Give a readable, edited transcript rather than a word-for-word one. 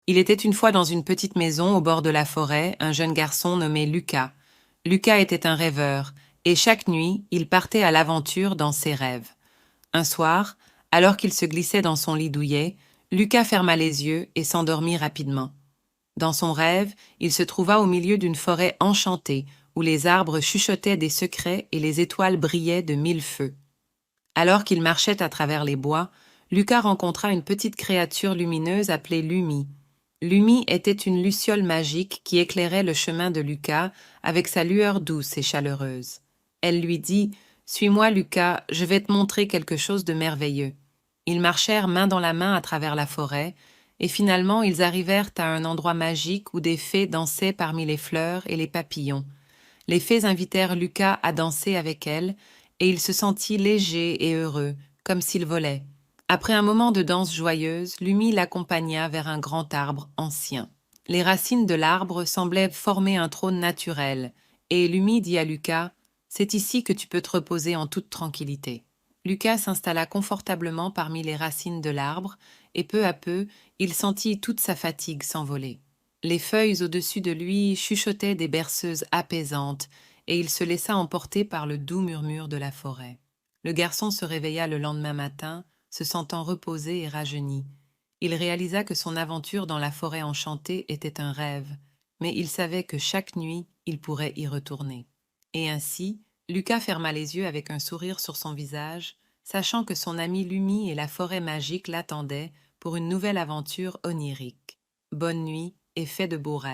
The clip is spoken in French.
Il était une fois dans une petite maison au bord de la forêt un jeune garçon nommé Lucas. Lucas était un rêveur, et chaque nuit, il partait à l'aventure dans ses rêves. Un soir, alors qu'il se glissait dans son lit douillet, Lucas ferma les yeux et s'endormit rapidement. Dans son rêve, il se trouva au milieu d'une forêt enchantée, où les arbres chuchotaient des secrets et les étoiles brillaient de mille feux. Alors qu'il marchait à travers les bois, Lucas rencontra une petite créature lumineuse appelée Lumi. Lumi était une luciole magique qui éclairait le chemin de Lucas avec sa lueur douce et chaleureuse. Elle lui dit « Suis-moi, Lucas, je vais te montrer quelque chose de merveilleux. » Ils marchèrent main dans la main à travers la forêt, et finalement ils arrivèrent à un endroit magique où des fées dansaient parmi les fleurs et les papillons. Les fées invitèrent Lucas à danser avec elles, et il se sentit léger et heureux, comme s'il volait. Après un moment de danse joyeuse, Lumi l'accompagna vers un grand arbre ancien. Les racines de l'arbre semblaient former un trône naturel, et Lumi dit à Lucas « C'est ici que tu peux te reposer en toute tranquillité. » Lucas s'installa confortablement parmi les racines de l'arbre, et peu à peu, il sentit toute sa fatigue s'envoler. Les feuilles au-dessus de lui chuchotaient des berceuses apaisantes, et il se laissa emporter par le doux murmure de la forêt. Le garçon se réveilla le lendemain matin, se sentant reposé et rajeuni. Il réalisa que son aventure dans la forêt enchantée était un rêve, mais il savait que chaque nuit, il pourrait y retourner. Et ainsi, Lucas ferma les yeux avec un sourire sur son visage, sachant que son ami Lumi et la forêt magique l'attendaient pour une nouvelle aventure onirique. Bonne nuit et fais de beaux rêves.